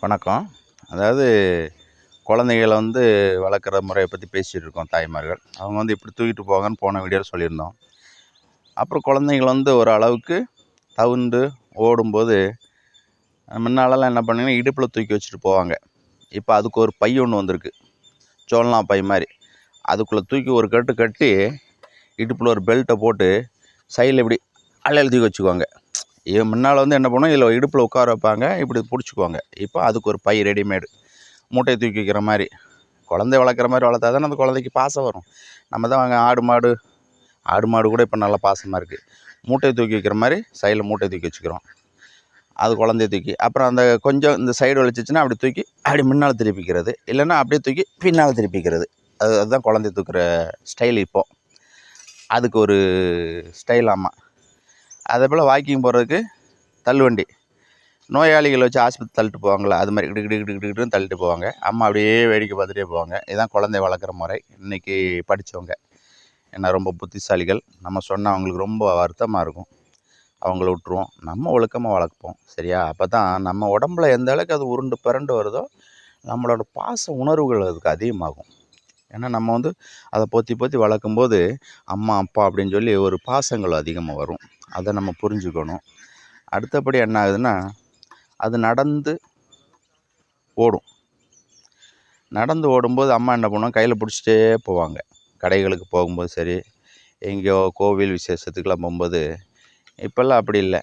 வணக்கம். அதாவது குழந்தைகள வளர்க்குற முறைய பற்றி பேசிகிட்டு இருக்கோம் தாய்மார்கள். அவங்க இப்படி தூக்கிட்டு போங்கன்னு போன வீடியோவில் சொல்லியிருந்தோம். அப்புறம் குழந்தைகள் ஒரு அளவுக்கு தவுண்டு ஓடும்போது முன்னாலலாம் என்ன பண்ணுங்கன்னா இடுப்பில் தூக்கி வச்சுட்டு போவாங்க. இப்போ அதுக்கு ஒரு பை ஒன்று வந்திருக்கு, சோளனா பை மாதிரி. அதுக்குள்ளே தூக்கி ஒரு கட்டு கட்டி இடுப்பில் ஒரு பெல்ட்டை போட்டு சைடில் இப்படி அள்ளையில் தூக்கி வச்சுக்குவாங்க. முன்னால் என்ன பண்ணுவோம், இதில் இடுப்பில் உட்கார வைப்பாங்க, இப்படி பிடிச்சிக்குவாங்க. இப்போ அதுக்கு ஒரு பை ரெடிமேடு, மூட்டையை தூக்கி வைக்கிற மாதிரி. குழந்தை வளர்க்குற மாதிரி வளர்த்தா தானே அந்த குழந்தைக்கு பாசம் வரும். நம்ம தான் வாங்க ஆடு மாடு கூட இப்போ நல்லா பாசமாக இருக்குது. மூட்டையை தூக்கி வைக்கிற மாதிரி சைடில் மூட்டையை தூக்கி வச்சுக்கிறோம். அது குழந்தைய தூக்கி அப்புறம் அந்த கொஞ்சம் இந்த சைடு வலிச்சிச்சின்னா அப்படி தூக்கி அப்படி முன்னால் திருப்பிக்கிறது, இல்லைன்னா அப்படியே தூக்கி பின்னால் திருப்பிக்கிறது. அதுதான் குழந்தைய தூக்குற ஸ்டைல். இப்போது அதுக்கு ஒரு ஸ்டைல். ஆமாம். அதே போல் வாக்கிங் போகிறதுக்கு தள்ளுவண்டி, நோயாளிகளை வச்சு ஆஸ்பத்திரி தள்ளிட்டு போவாங்களா, அது மாதிரி கிடுக்கிட்டுன்னு தள்ளிட்டு போவாங்க. அம்மா அப்படியே வேடிக்கை பார்த்துட்டே போவாங்க. இதுதான் குழந்தை வளர்க்குற முறை. இன்றைக்கி படித்தவங்க ஏன்னா ரொம்ப புத்திசாலிகள். நம்ம சொன்னால் அவங்களுக்கு ரொம்ப வருத்தமாக இருக்கும். அவங்கள விட்டுருவோம், நம்ம ஒழுக்கமாக வளர்ப்போம். சரியா? அப்போ தான் நம்ம உடம்புல எந்த அளவுக்கு அது உருண்டு பிறண்டு வருதோ நம்மளோட பாச உணர்வுகள் அதுக்கு அதிகமாகும். ஏன்னா நம்ம அதை பொத்தி பொத்தி வளர்க்கும்போது அம்மா அப்பா அப்படின்னு சொல்லி ஒரு பாசங்கள் அதிகமாக வரும். அதை நம்ம புரிஞ்சுக்கணும். அடுத்தபடி என்ன ஆகுதுன்னா, அது நடந்து ஓடும். நடந்து ஓடும்போது அம்மா என்ன பண்ணுவாங்க, கையில் பிடிச்சிட்டே போவாங்க. கடைகளுக்கு போகும்போது சரி, எங்கேயோ கோவில் விசேஷத்துக்கெலாம் போகும்போது. இப்போல்லாம் அப்படி இல்லை.